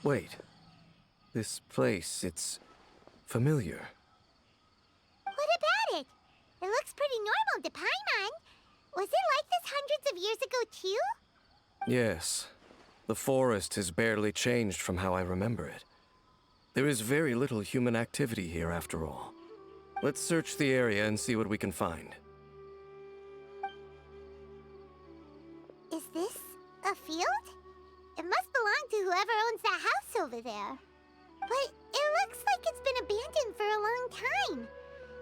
Wait. This place, it's familiar. What about it? It looks pretty normal to Paimon. Was it like this hundreds of years ago too? Yes. The forest has barely changed from how I remember it. There is very little human activity here after all. Let's search the area and see what we can find. Is this a field? It must belong to whoever owns that house over there. But it looks like it's been abandoned for a long time.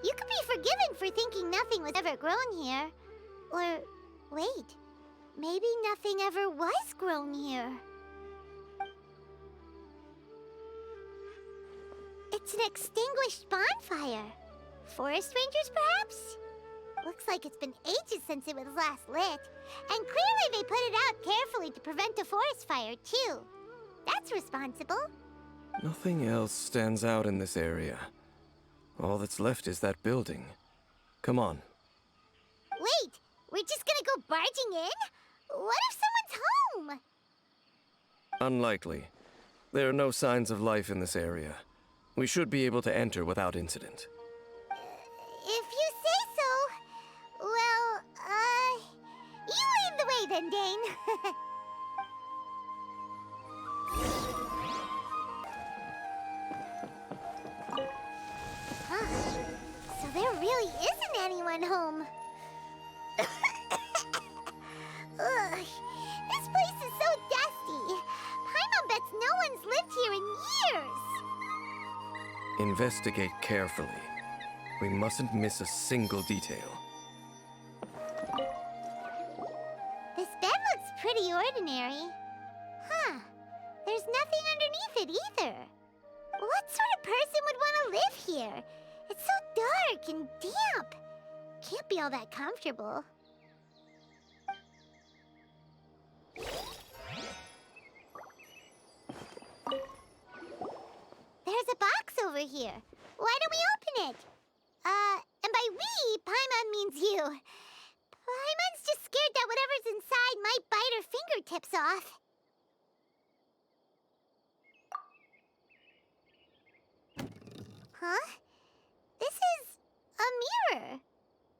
You could be forgiven for thinking nothing was ever grown here. Or, wait, maybe nothing ever was grown here. It's an extinguished bonfire. Forest rangers, perhaps? Looks like it's been ages since it was last lit. And clearly they put it out carefully to prevent a forest fire, too. That's responsible. Nothing else stands out in this area. All that's left is that building. Come on. Wait, we're just gonna go barging in? What if someone's home? Unlikely. There are no signs of life in this area. We should be able to enter without incident. If you say so. Well, you lead the way then, Dane. Huh. So there really isn't anyone home. Ugh, this place is so dusty. Paimon bets no one's lived here in years. Investigate carefully. We mustn't miss a single detail. This bed looks pretty ordinary. Huh. There's nothing underneath it either. What sort of person would want to live here? It's so dark and damp. Can't be all that comfortable. There's a box over here. Why don't we open it? And by we, Paimon means you. Paimon's just scared that whatever's inside might bite her fingertips off. Huh? This is a mirror.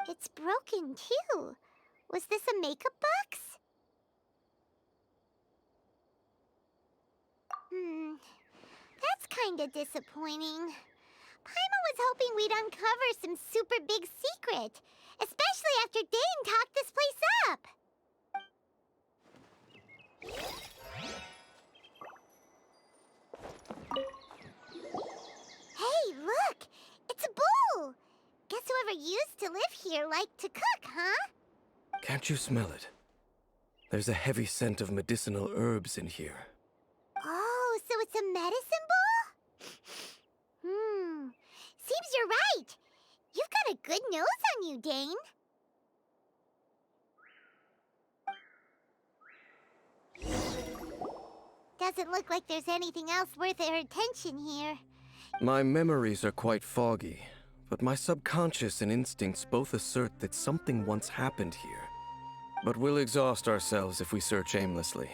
It's broken, too. Was this a makeup box? That's kinda disappointing. Paimon was hoping we'd uncover some super big secret, especially after Dane talked this place up. Hey, look! It's a bowl! Guess whoever used to live here liked to cook, huh? Can't you smell it? There's a heavy scent of medicinal herbs in here. Oh, so it's a medicine bowl? Seems you're right. You've got a good nose on you, Dane. Doesn't look like there's anything else worth our attention here. My memories are quite foggy, but my subconscious and instincts both assert that something once happened here. But we'll exhaust ourselves if we search aimlessly.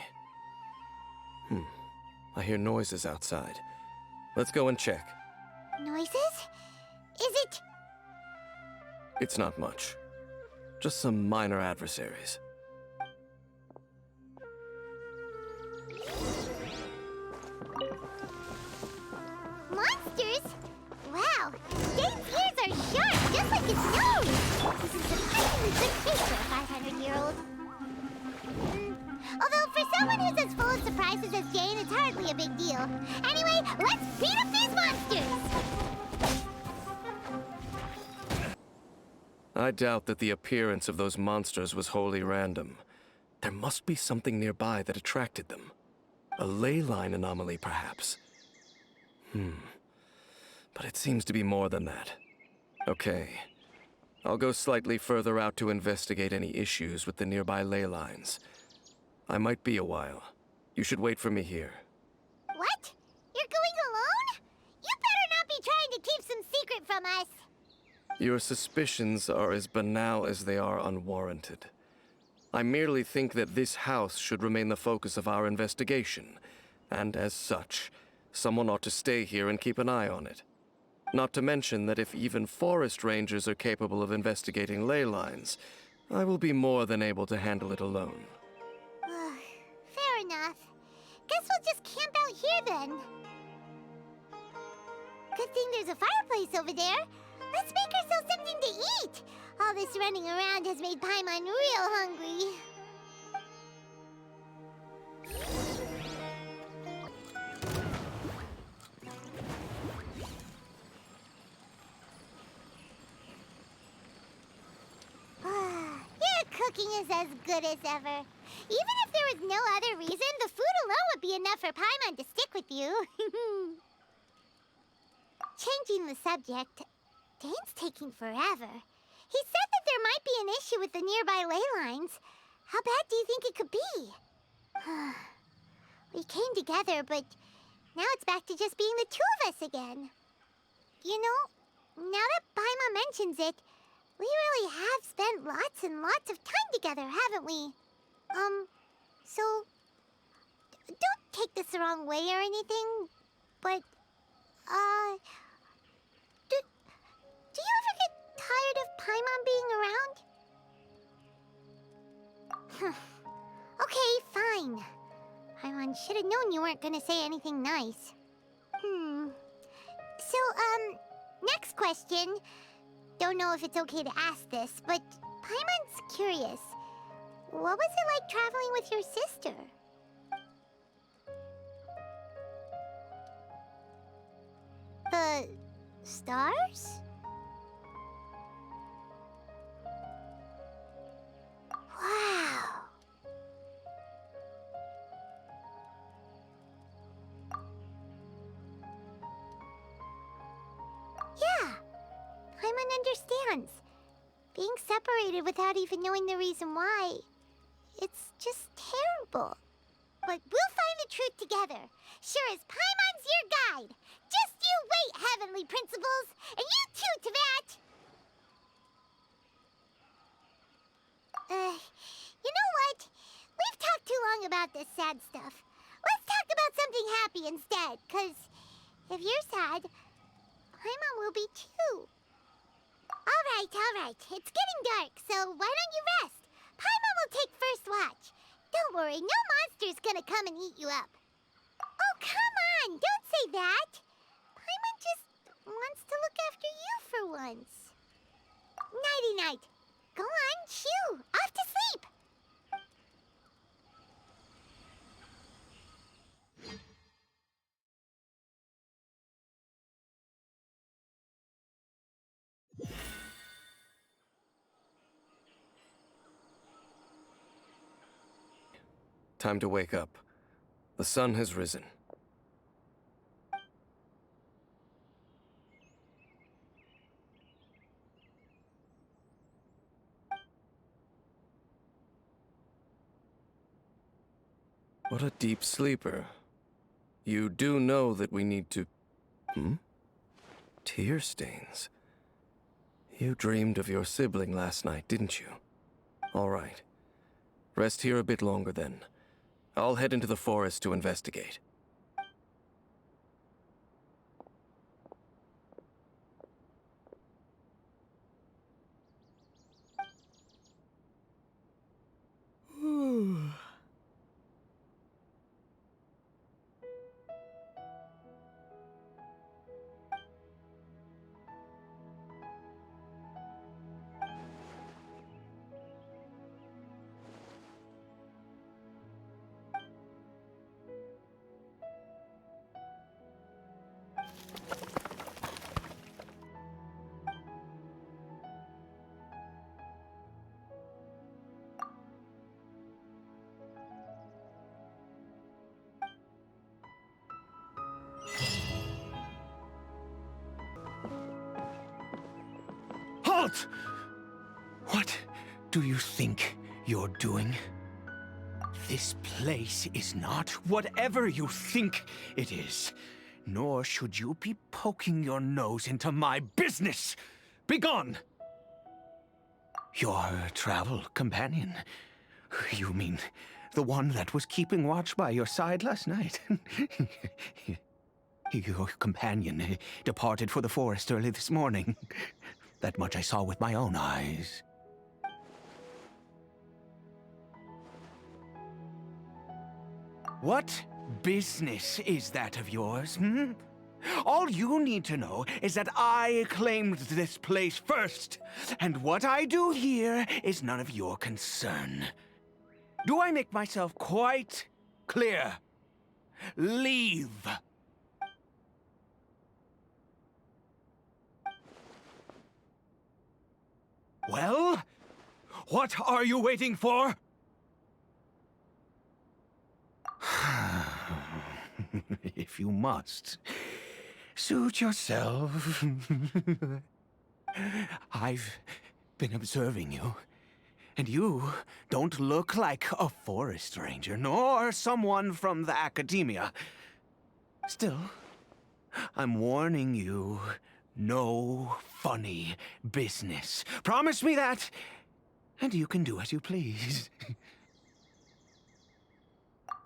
I hear noises outside. Let's go and check. Noises? Is it? It's not much. Just some minor adversaries. Monsters? Wow, Dane's ears are sharp, just like his nose! This is surprisingly good case for a 500-year-old. Although for someone who's as full of surprises as Dane, it's hardly a big deal. Anyway, let's beat up these monsters! I doubt that the appearance of those monsters was wholly random. There must be something nearby that attracted them. A ley line anomaly, perhaps. But it seems to be more than that. Okay. I'll go slightly further out to investigate any issues with the nearby ley lines. I might be a while. You should wait for me here. What? You're going alone? You better not be trying to keep some secret from us. Your suspicions are as banal as they are unwarranted. I merely think that this house should remain the focus of our investigation, And as such, someone ought to stay here and keep an eye on it. Not to mention that if even forest rangers are capable of investigating ley lines, I will be more than able to handle it alone. Fair enough. Guess we'll just camp out here then. Good thing there's a fireplace over there. Let's make ourselves something to eat. All this running around has made Paimon real hungry. Your cooking is as good as ever. Even if there was no other reason, the food alone would be enough for Paimon to stick with you. Changing the subject, Dane's taking forever. He said that there might be an issue with the nearby ley lines. How bad do you think it could be? We came together, but now it's back to just being the two of us again. You know, now that Paimon mentions it, we really have spent lots and lots of time together, haven't we? So, don't take this the wrong way or anything, but, do you ever get tired of Paimon being around? Okay, fine. Paimon should have known you weren't gonna say anything nice. So, next question. Don't know if it's okay to ask this, but Paimon's curious. What was it like traveling with your sister? The stars? Wow. Yeah, Paimon understands. Being separated without even knowing the reason why, it's just terrible. But we'll find the truth together. Sure as Paimon's your guide. Just you wait, heavenly principles, and you too, Teyvat. You know what? We've talked too long about this sad stuff. Let's talk about something happy instead, 'cause if you're sad, Paimon will be too. All right. It's getting dark, so why don't you rest? Paimon will take first watch. Don't worry, no monster's gonna come and eat you up. Oh, come on, don't say that. Paimon just wants to look after you for once. Nighty-night. Go on, shoo, off to sleep. Time to wake up. The sun has risen. What a deep sleeper. You do know that we need to... Tear stains. You dreamed of your sibling last night, didn't you? All right. Rest here a bit longer then. I'll head into the forest to investigate. Halt! What do you think you're doing? This place is not whatever you think it is. Nor should you be poking your nose into my business. Begone! Your travel companion. You mean The one that was keeping watch by your side last night. Your companion departed for the forest early this morning. That much I saw with my own eyes. What business is that of yours, hmm? All you need to know is that I claimed this place first, and what I do here is none of your concern. Do I make myself quite clear? Leave. Well, what are you waiting for? If you must, suit yourself. I've been observing you, and you don't look like a forest ranger, nor someone from the academia. Still, I'm warning you, no funny business. Promise me that, and you can do as you please.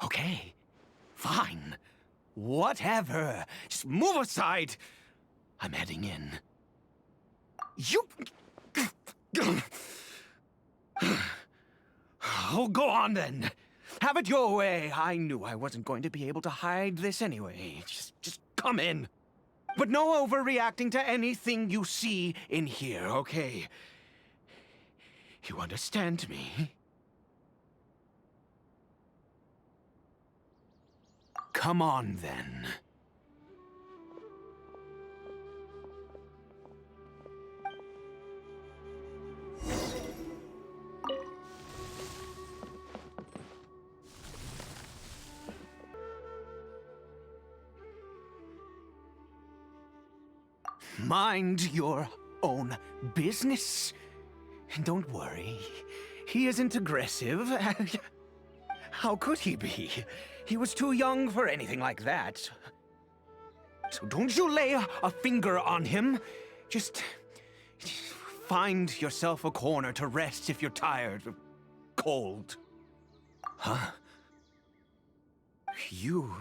Okay, fine. Whatever. Just move aside. I'm heading in. You... Oh, go on then. Have it your way. I knew I wasn't going to be able to hide this anyway. Just come in. But no overreacting to anything you see in here, okay? You understand me? Come on, then. Mind your own business. And don't worry, he isn't aggressive. How could he be? He was too young for anything like that. So don't you lay a finger on him. Just find yourself a corner to rest if you're tired or cold. Huh? You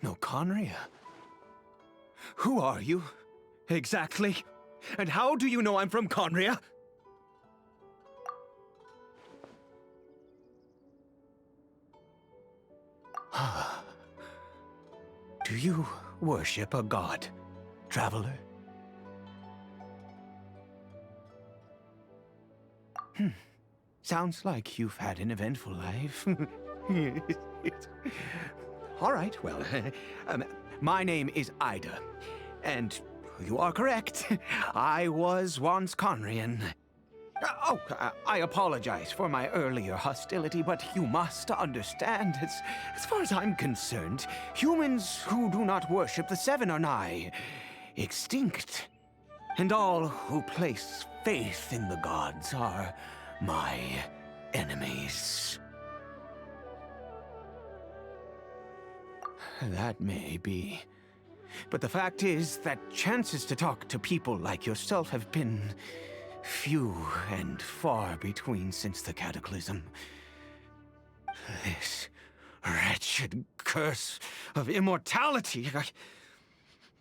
know Khaenri'ah? Who are you, exactly? And how do you know I'm from Khaenri'ah? Do you worship a god, traveler? Sounds like you've had an eventful life. All right, well, my name is Ida, and you are correct. I was once Khaenri'ah. I apologize for my earlier hostility, but you must understand, as far as I'm concerned, humans who do not worship the Seven are nigh extinct. And all who place faith in the gods are my enemies. That may be. But the fact is that chances to talk to people like yourself have been few and far between since the cataclysm. This wretched curse of immortality.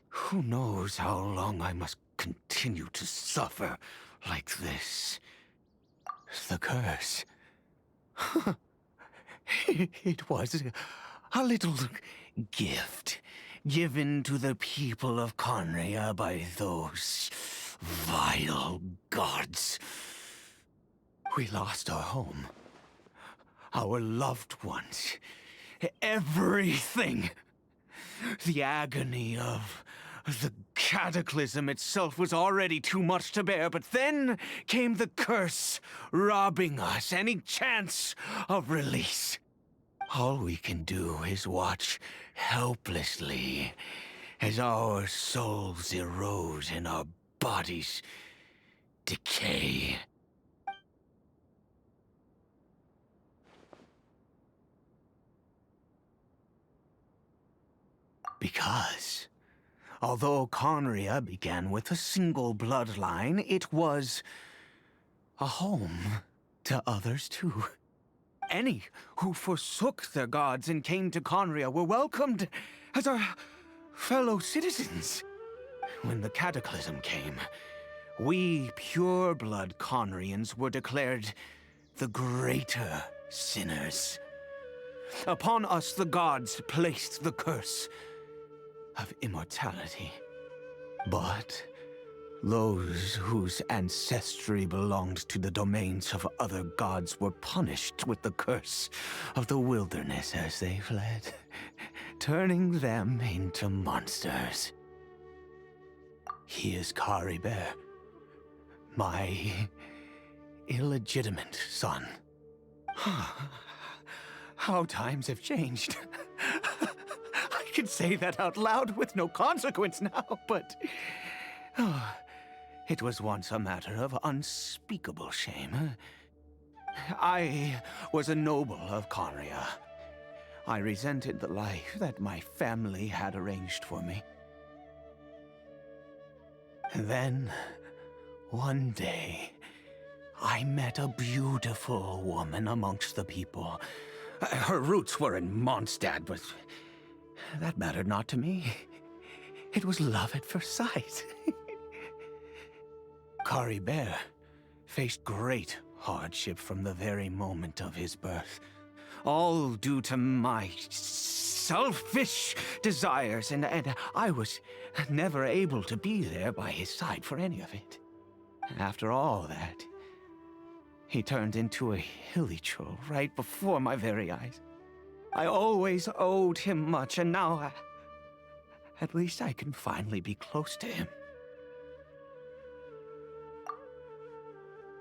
Who knows how long I must continue to suffer like this? The curse. It was a little gift given to the people of Khaenri'ah by those vile gods. We lost our home, our loved ones, everything. The agony of the cataclysm itself was already too much to bear, but then came the curse, robbing us any chance of release. All we can do is watch helplessly as our souls erode and our bodies decay. Because, although Khaenri'ah began with a single bloodline, it was a home to others too. Any who forsook their gods and came to Khaenri'ah were welcomed as our fellow citizens. When the cataclysm came, we pure-blood Khaenri'ahns were declared the greater sinners. Upon us the gods placed the curse of immortality. But those whose ancestry belonged to the domains of other gods were punished with the curse of the wilderness as they fled, turning them into monsters. He is Khaenri'ah, my illegitimate son. How times have changed. I can say that out loud with no consequence now, but it was once a matter of unspeakable shame. I was a noble of Khaenri'ah. I resented the life that my family had arranged for me. And then, one day, I met a beautiful woman amongst the people. Her roots were in Mondstadt, but that mattered not to me. It was love at first sight. Khaenri'ah faced great hardship from the very moment of his birth, all due to my selfish desires, and I was never able to be there by his side for any of it. After all that, he turned into a Hillicurt right before my very eyes. I always owed him much, and now at least I can finally be close to him.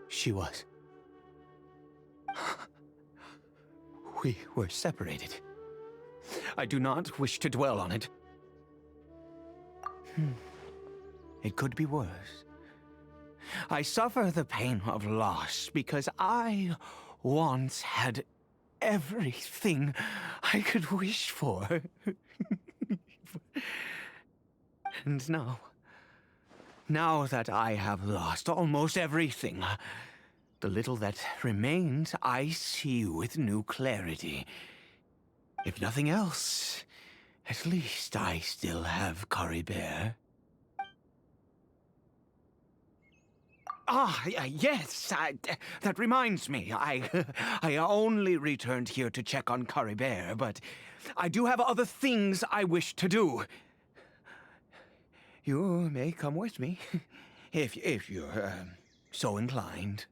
She was. We were separated. I do not wish to dwell on it. It could be worse. I suffer the pain of loss because I once had everything I could wish for. And now that I have lost almost everything, the little that remains I see with new clarity. If nothing else, at least I still have Khaenri'ah. Yes, that reminds me. I only returned here to check on Khaenri'ah, but I do have other things I wish to do. You may come with me, if you're so inclined.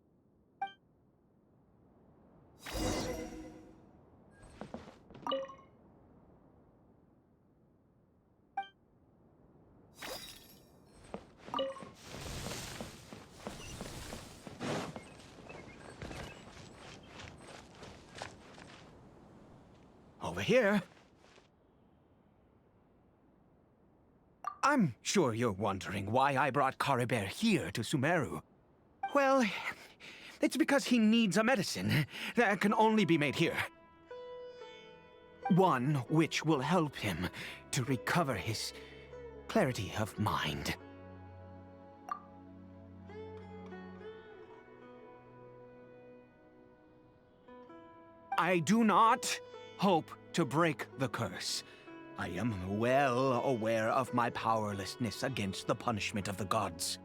Over here. I'm sure you're wondering why I brought Khaenri'ah here to Sumeru. Well, it's because he needs a medicine that can only be made here. One which will help him to recover his clarity of mind. I do not hope to break the curse. I am well aware of my powerlessness against the punishment of the gods.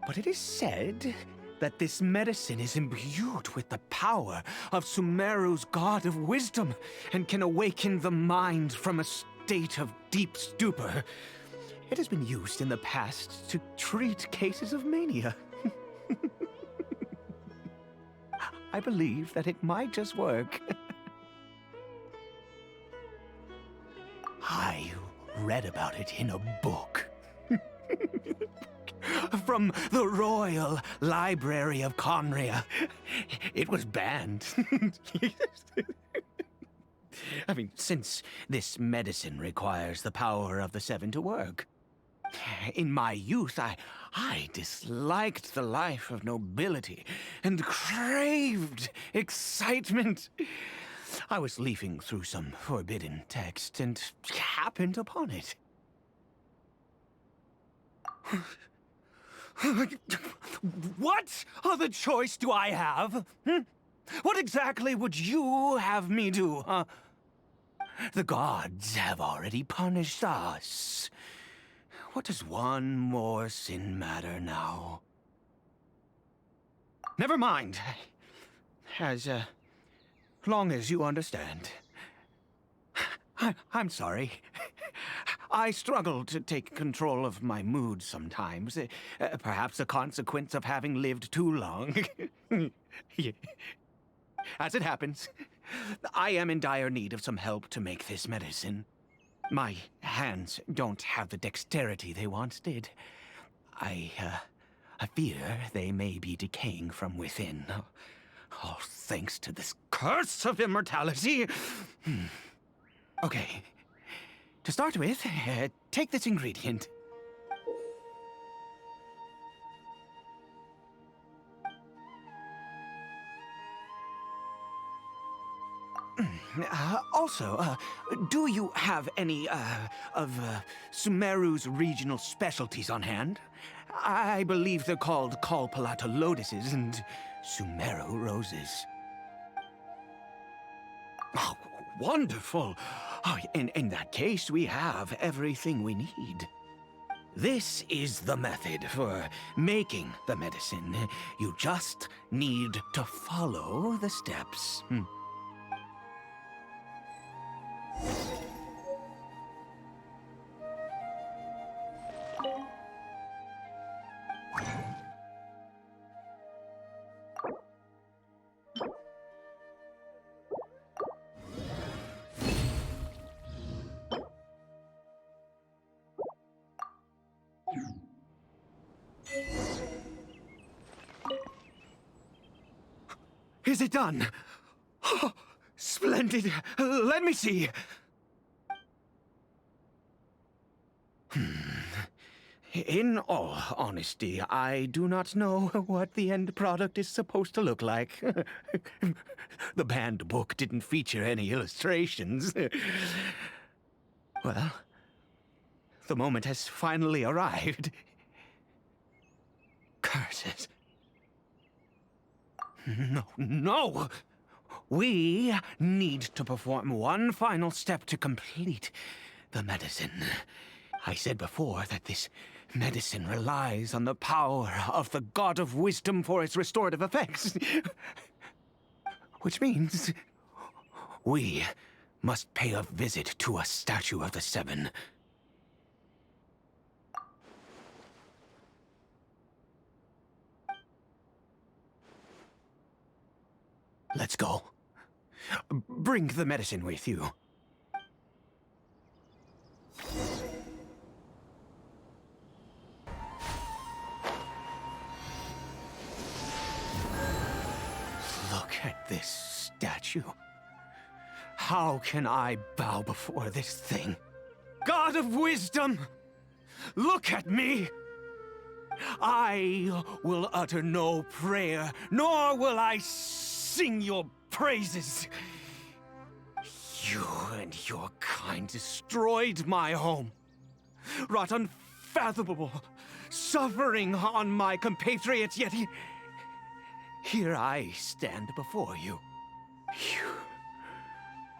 But it is said that this medicine is imbued with the power of Sumeru's god of wisdom and can awaken the mind from a state of deep stupor. It has been used in the past to treat cases of mania. I believe that it might just work. I read about it in a book. From the Royal Library of Khaenri'ah. It was banned. I mean, since this medicine requires the power of the Seven to work. In my youth, I disliked the life of nobility and craved excitement. I was leafing through some forbidden text and happened upon it. What other choice do I have? What exactly would you have me do, huh? The gods have already punished us. What does one more sin matter now? Never mind. As long as you understand. I'm sorry. I struggle to take control of my mood sometimes. Perhaps a consequence of having lived too long. As it happens, I am in dire need of some help to make this medicine. My hands don't have the dexterity they once did. I fear they may be decaying from within. All thanks to this curse of immortality. Okay. To start with, take this ingredient. Also, do you have any, of Sumeru's regional specialties on hand? I believe they're called Kalpalata lotuses and Sumeru roses. Oh, wonderful! Oh, in that case, we have everything we need. This is the method for making the medicine. You just need to follow the steps. Is it done? Oh, splendid. Let me see. In all honesty, I do not know what the end product is supposed to look like. The banned book didn't feature any illustrations. Well, the moment has finally arrived. Curses. No! We need to perform one final step to complete the medicine. I said before that this medicine relies on the power of the God of Wisdom for its restorative effects. Which means we must pay a visit to a statue of the Seven. Let's go. Bring the medicine with you. Look at this statue. How can I bow before this thing? God of Wisdom! Look at me! I will utter no prayer, nor will I sing your praises. You and your kind destroyed my home, wrought unfathomable suffering on my compatriots, yet here I stand before you.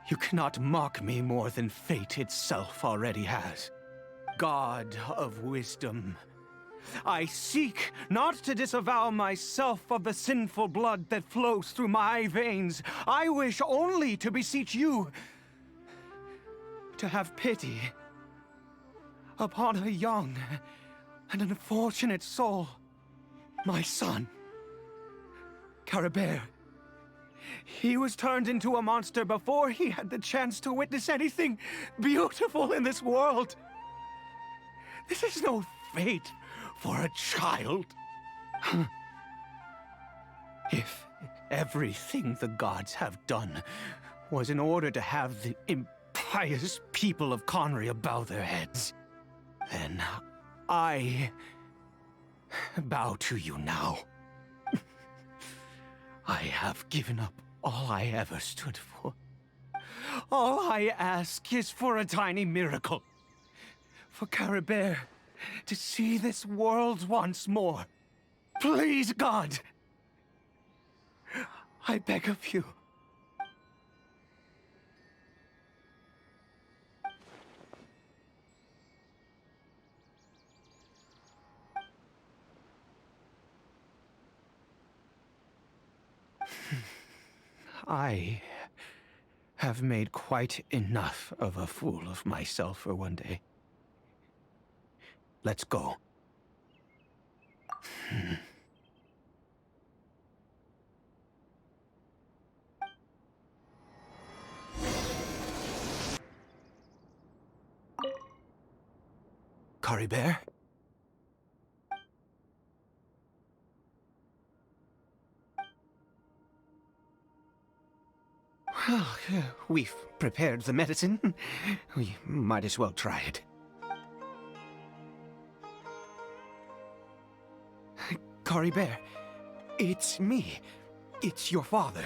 You cannot mock me more than fate itself already has. God of Wisdom, I seek not to disavow myself of the sinful blood that flows through my veins. I wish only to beseech you to have pity upon a young and unfortunate soul, my son, Khaenri'ah. He was turned into a monster before he had the chance to witness anything beautiful in this world. This is no fate for a child. If everything the gods have done was in order to have the impious people of Khaenri'ah bow their heads, then I bow to you now. I have given up all I ever stood for. All I ask is for a tiny miracle. For Khaenri'ah to see this world once more. Please, God! I beg of you. I have made quite enough of a fool of myself for one day. Let's go. Khaenri'ah? Well, we've prepared the medicine. We might as well try it. Khaenri'ah, it's me. It's your father.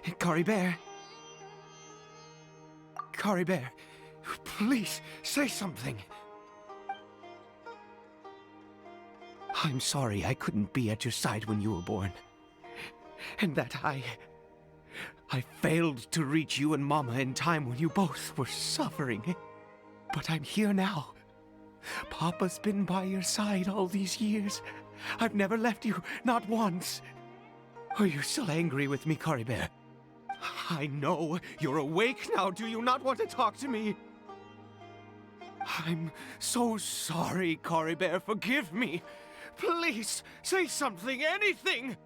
Khaenri'ah. Khaenri'ah, please say something. I'm sorry I couldn't be at your side when you were born. And that I failed to reach you and Mama in time when you both were suffering. But I'm here now. Papa's been by your side all these years. I've never left you, not once. Are you still angry with me, Khaenri'ah? I know you're awake now. Do you not want to talk to me? I'm so sorry, Khaenri'ah. Forgive me. Please, say something, anything!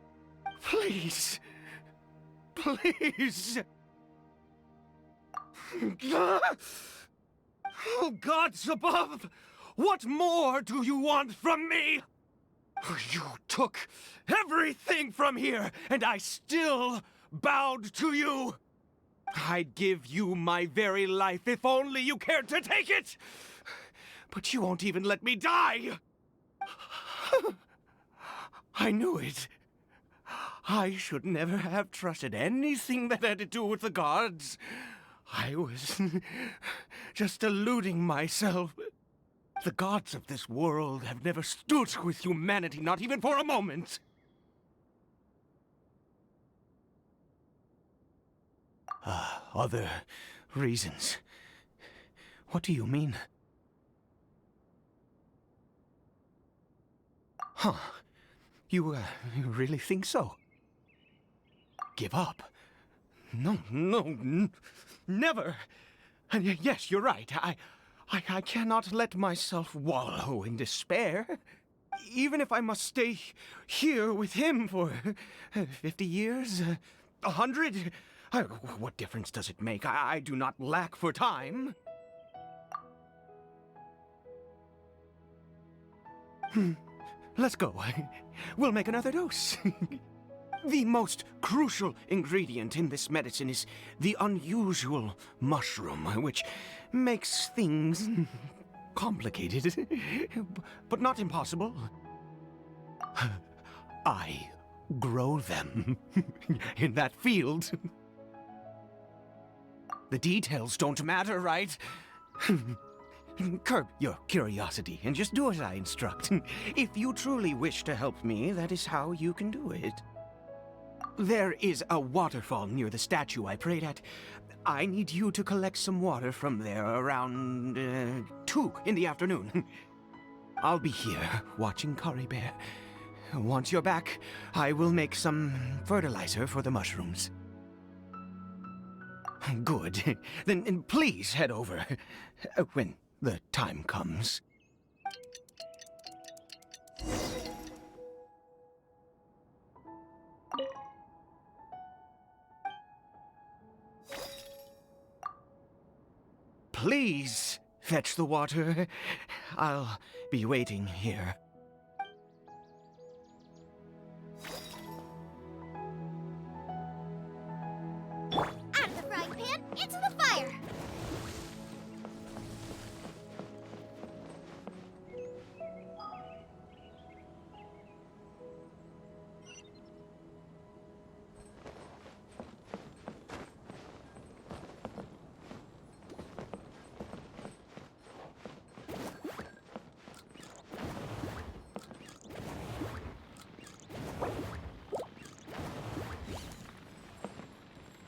Please. Please. Oh, gods above! What more do you want from me? You took everything from here, and I still bowed to you. I'd give you my very life if only you cared to take it! But you won't even let me die! I knew it. I should never have trusted anything that had to do with the gods. I was just deluding myself. The gods of this world have never stood with humanity, not even for a moment. Other reasons. What do you mean? Huh. You really think so? Give up? No, never. And yes, you're right. I cannot let myself wallow in despair. Even if I must stay here with him for 50 years, 100, what difference does it make? I do not lack for time. Let's go. We'll make another dose. The most crucial ingredient in this medicine is the unusual mushroom, which makes things complicated, but not impossible. I grow them in that field. The details don't matter, right? Curb your curiosity and just do as I instruct. If you truly wish to help me, that is how you can do it. There is a waterfall near the statue I prayed at. I need you to collect some water from there around 2 in the afternoon. I'll be here watching Khaenri'ah. Once you're back, I will make some fertilizer for the mushrooms. Good. Then please head over when the time comes. Please fetch the water. I'll be waiting here. Out of the frying pan, into the fire!